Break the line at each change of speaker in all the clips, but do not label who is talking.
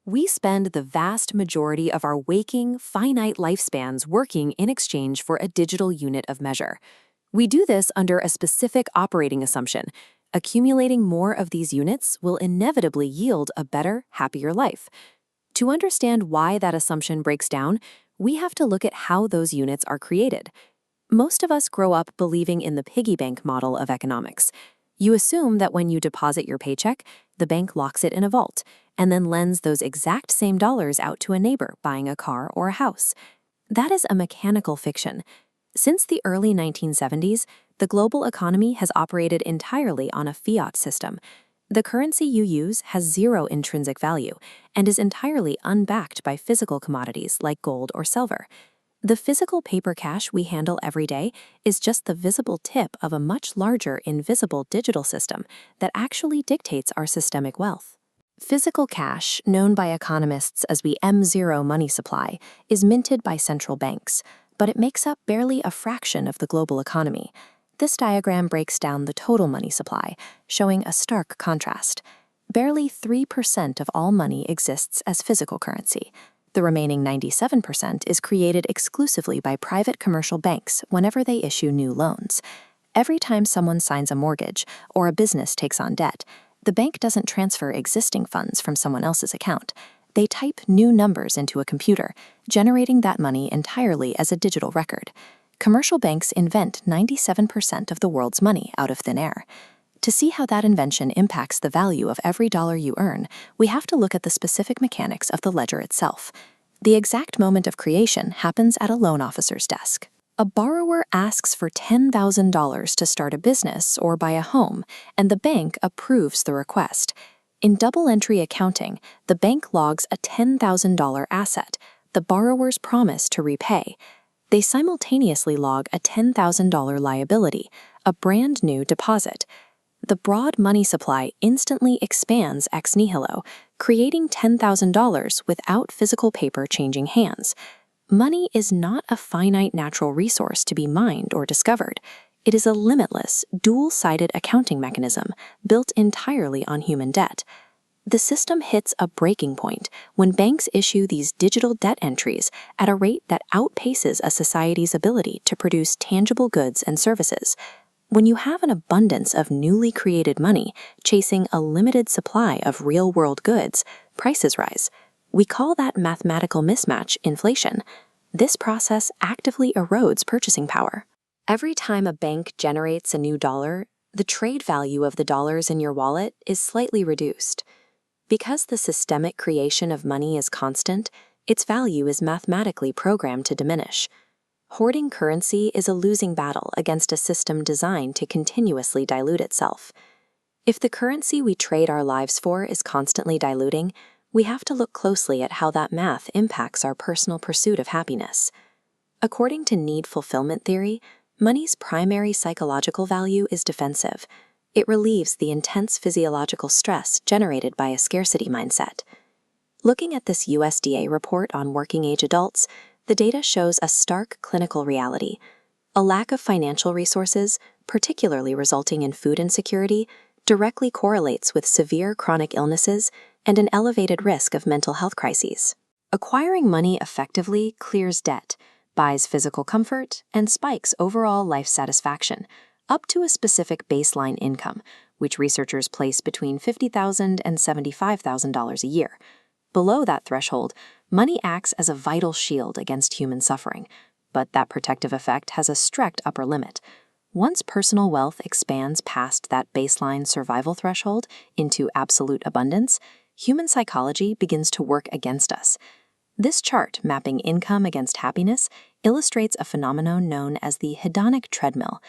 We spend the vast majority of our waking, finite lifespans working in exchange for a digital unit of measure. We do this under a specific operating assumption. Accumulating more of these units will inevitably yield a better, happier life. To understand why that assumption breaks down, we have to look at how those units are created. Most of us grow up believing in the piggy bank model of economics. You assume that when you deposit your paycheck, the bank locks it in a vault and then lends those exact same dollars out to a neighbor buying a car or a house. That is a mechanical fiction. Since the early 1970s, the global economy has operated entirely on a fiat system. The currency you use has zero intrinsic value and is entirely unbacked by physical commodities like gold or silver. The physical paper cash we handle every day is just the visible tip of a much larger invisible digital system that actually dictates our systemic wealth. Physical cash, known by economists as the M0 money supply, is minted by central banks, but it makes up barely a fraction of the global economy. This diagram breaks down the total money supply, showing a stark contrast. Barely 3% of all money exists as physical currency. The remaining 97% is created exclusively by private commercial banks whenever they issue new loans. Every time someone signs a mortgage or a business takes on debt, the bank doesn't transfer existing funds from someone else's account. They type new numbers into a computer, generating that money entirely as a digital record. Commercial banks invent 97% of the world's money out of thin air. To see how that invention impacts the value of every dollar you earn, we have to look at the specific mechanics of the ledger itself. The exact moment of creation happens at a loan officer's desk. A borrower asks for $10,000 to start a business or buy a home, and the bank approves the request. In double-entry accounting, the bank logs a $10,000 asset, the borrower's promise to repay. They simultaneously log a $10,000 liability, a brand new deposit. The broad money supply instantly expands ex nihilo, creating $10,000 without physical paper changing hands. Money is not a finite natural resource to be mined or discovered. It is a limitless, dual-sided accounting mechanism built entirely on human debt. The system hits a breaking point when banks issue these digital debt entries at a rate that outpaces a society's ability to produce tangible goods and services. When you have an abundance of newly created money chasing a limited supply of real-world goods, prices rise. We call that mathematical mismatch inflation. This process actively erodes purchasing power. Every time a bank generates a new dollar, the trade value of the dollars in your wallet is slightly reduced. Because the systemic creation of money is constant, its value is mathematically programmed to diminish. Hoarding currency is a losing battle against a system designed to continuously dilute itself. If the currency we trade our lives for is constantly diluting, we have to look closely at how that math impacts our personal pursuit of happiness. According to need fulfillment theory, money's primary psychological value is defensive. It relieves the intense physiological stress generated by a scarcity mindset. Looking at this USDA report on working-age adults, the data shows a stark clinical reality. A lack of financial resources, particularly resulting in food insecurity, directly correlates with severe chronic illnesses and an elevated risk of mental health crises. Acquiring money effectively clears debt, buys physical comfort, and spikes overall life satisfaction, up to a specific baseline income, which researchers place between $50,000 and $75,000 a year. Below that threshold, money acts as a vital shield against human suffering, but that protective effect has a strict upper limit. Once personal wealth expands past that baseline survival threshold into absolute abundance, human psychology begins to work against us. This chart, mapping income against happiness, illustrates a phenomenon known as the hedonic treadmill.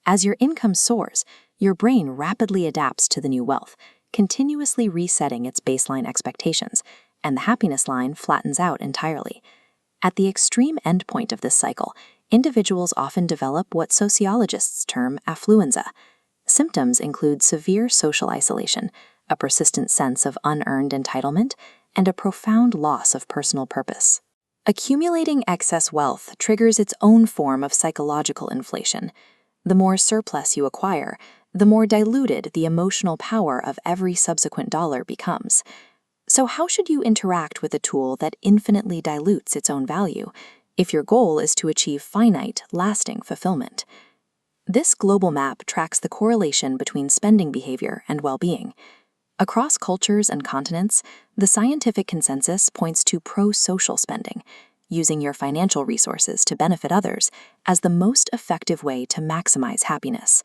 As your income soars, your brain rapidly adapts to the new wealth, continuously resetting its baseline expectations, and the happiness line flattens out entirely. At the extreme endpoint of this cycle, individuals often develop what sociologists term affluenza. Symptoms include severe social isolation, a persistent sense of unearned entitlement, and a profound loss of personal purpose. Accumulating excess wealth triggers its own form of psychological inflation. The more surplus you acquire, the more diluted the emotional power of every subsequent dollar becomes. So how should you interact with a tool that infinitely dilutes its own value if your goal is to achieve finite, lasting fulfillment? This global map tracks the correlation between spending behavior and well-being. Across cultures and continents, the scientific consensus points to pro-social spending, using your financial resources to benefit others as the most effective way to maximize happiness.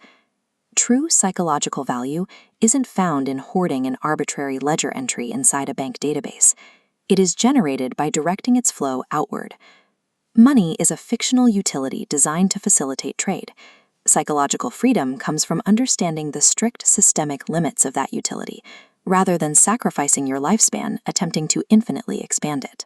True psychological value isn't found in hoarding an arbitrary ledger entry inside a bank database. It is generated by directing its flow outward. Money is a fictional utility designed to facilitate trade. Psychological freedom comes from understanding the strict systemic limits of that utility, rather than sacrificing your lifespan attempting to infinitely expand it.